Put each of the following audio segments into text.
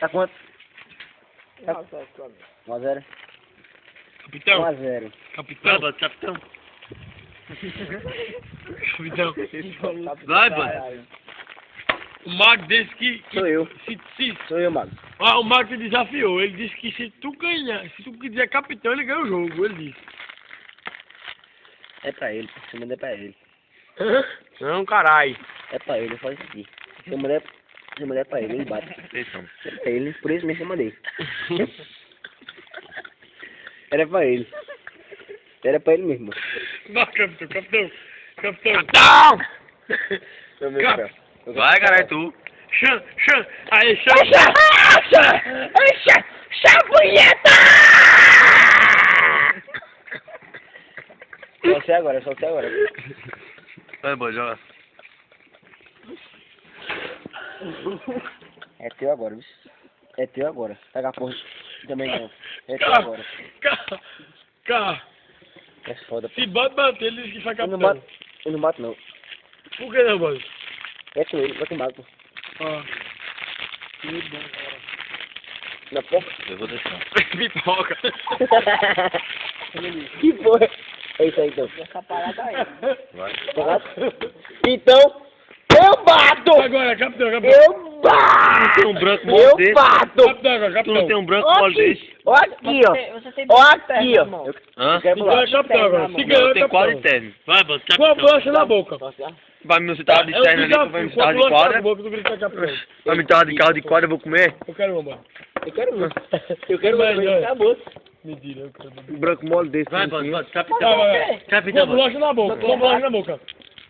Tá quanto? Não, só pra mim. 1x0. Capitão. 1x0. Capitão. Capitão. Capitão. Vai, mano. O Mago disse que... Sou eu. Se, Sou eu, mano. o Mago te desafiou. Ele disse que se tu ganhar, se tu quiser capitão, ele ganha o jogo. Ele disse. É pra ele. Se eu mandei pra ele. Não, caralho. É pra ele, faz isso aqui. Se eu mandei pra ele, ele bate. Atenção. É pra ele, por isso mesmo que eu mandei. Era pra ele. Era pra ele mesmo. Vai, capitão, capitão. Capitão. Capitão! Cap- Vai, caralho, tu. Xan. Aí, Xan. Só você agora, só você agora. Vai, boa, joga. É teu agora, viu? É teu agora. Pega a porra. Também não. É teu Cá. agora. Cá. É foda, pô. Se bater, ele diz que faz Eu não capitão. bato. Eu não bato, não. Por que não, mano? É com ele, bate embaixo, pô. Ah. Na porra. Eu vou deixar. Pipoca. Que porra. É isso aí, então. Essa parada aí. Vai. Então, eu bato! Agora, capitão. Eu Tem bato! um branco Eu mole desse. bato! Capitão agora, Tu capitão. não tem um branco Ó mole aqui, desse? ó aqui, ó. Você tem Ó duas aqui, pernas, ó. irmão. Hã? Quer Então pular? é capitão agora. Se ganhar, Eu é tenho quase capitão. terno. Vai, boa, Com a capitão. bolacha na boca. Vai me citar de terno ali, tu vai me citar de na quadra. boca, tu grita capitão. Vai me citar de carro de quadra, eu vou comer. Eu quero uma. Eu quero muito. Eu quero Mas, muito. olha. Acabou. Mentira, eu quero. Um branco mole desse. Vai, assim, boa, ó. capitão. Vai. Com a Capitão, boa. bolacha na boca, com a bolacha na boca.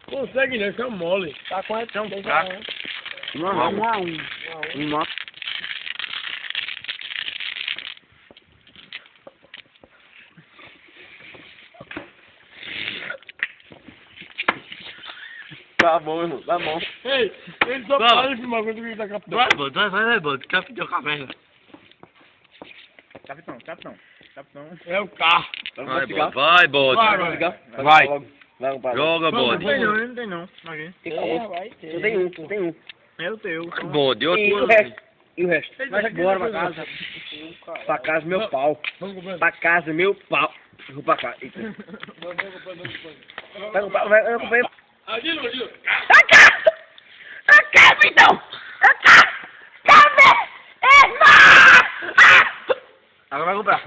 Consegue não, isso é mole. Tá quanto? Então, 2 tá. a 1. 1x1. 1x1. Tá bom, irmão, tá bom. Ei, ele só Vamos. para de filmar quando grita capitão. Vai, boa, vai, boa. Capitão, caverna. Capitão. É o carro. Vai, boa. Vai, boa. Vai. Vai, vai. Joga, bode. Não tem não. Aqui. Vai Tu ter. tem um, tu tem um. É o teu. Bode, E o outro. resto? E o resto? Vai Vai embora pra casa. Pra casa, meu pau. Vamos comprando. Pra casa, meu pau. Eu vou pra cá. Eita. Vamos comprando. Vai comprar, vai comprar. Adilo. Capitão! Agora vai comprar.